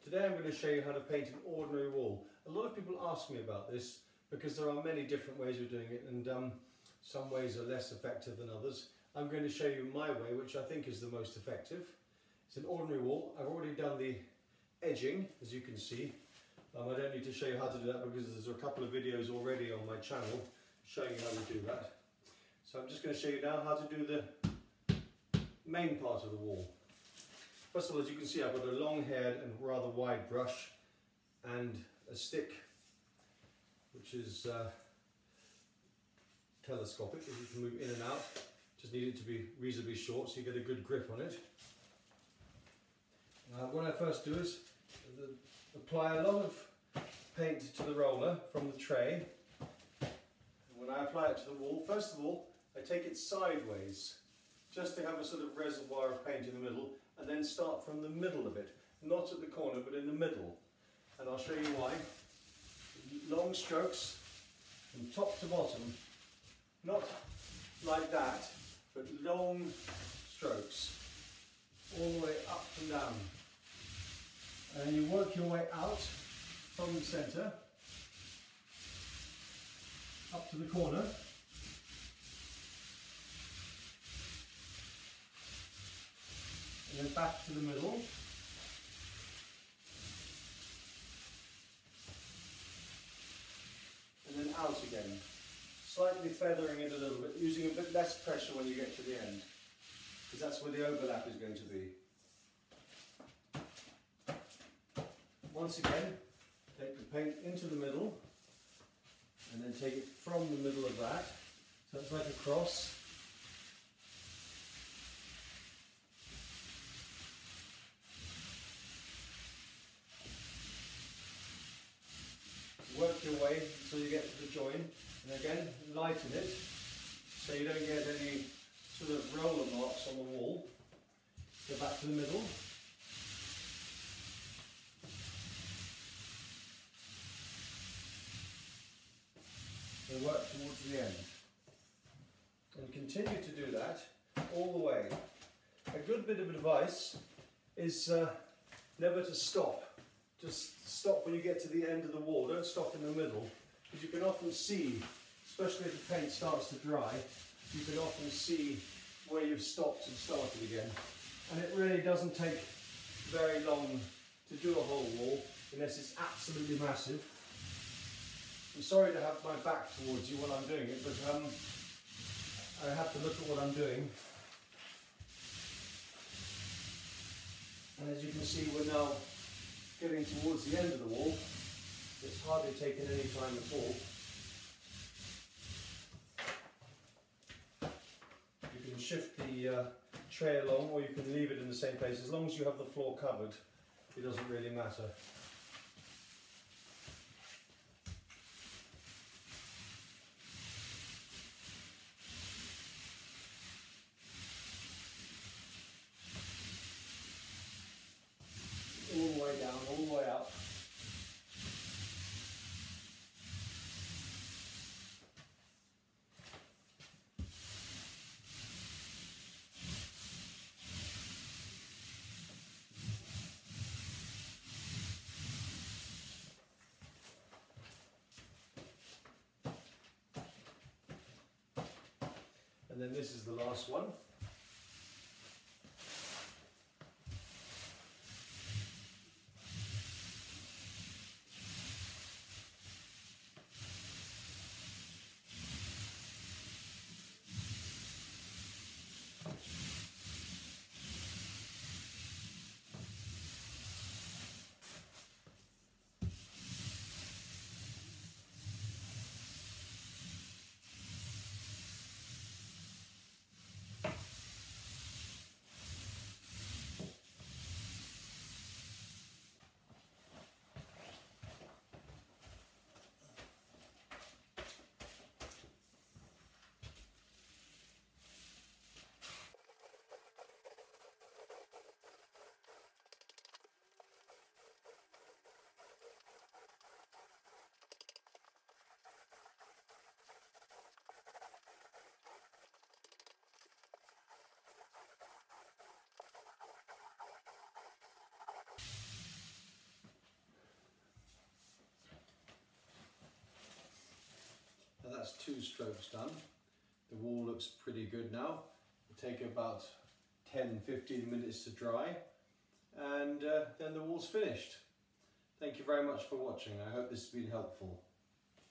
Today I'm going to show you how to paint an ordinary wall. A lot of people ask me about this because there are many different ways of doing it, and some ways are less effective than others. I'm going to show you my way, which I think is the most effective. It's an ordinary wall. I've already done the edging, as you can see. I don't need to show you how to do that because there's a couple of videos already on my channel showing you how to do that. So I'm just going to show you now how to do the main part of the wall. First of all, as you can see, I've got a long-haired and rather wide brush and a stick which is telescopic, as you can move in and out. Just need it to be reasonably short so you get a good grip on it. What I first do is apply a lot of paint to the roller from the tray. And when I apply it to the wall, first of all, I take it sideways, just to have a sort of reservoir of paint in the middle, and then start from the middle of it, not at the corner, but in the middle. And I'll show you why. Long strokes from top to bottom, not like that, but long strokes, all the way up and down. And you work your way out from the centre, up to the corner. And then back to the middle. And then out again. Slightly feathering it a little bit, using a bit less pressure when you get to the end, because that's where the overlap is going to be. Once again, take the paint into the middle, and then take it from the middle of that, so it's like a cross. Work your way until you get to the join, and again lighten it so you don't get any sort of roller marks on the wall. Go back to the middle. And work towards the end. And continue to do that all the way. A good bit of advice is never to stop. Just stop when you get to the end of the wall, don't stop in the middle, because you can often see, especially if the paint starts to dry, you can often see where you've stopped and started again. And it really doesn't take very long to do a whole wall, unless it's absolutely massive. I'm sorry to have my back towards you while I'm doing it, but I have to look at what I'm doing. And as you can see, we're now getting towards the end of the wall. It's hardly taken any time at all. You can shift the tray along, or you can leave it in the same place. As long as you have the floor covered, it doesn't really matter. All the way down, all the way up. And then this is the last one. that's 2 strokes done. The wall looks pretty good now. It'll take about 10-15 minutes to dry, and then the wall's finished. Thank you very much for watching. I hope this has been helpful.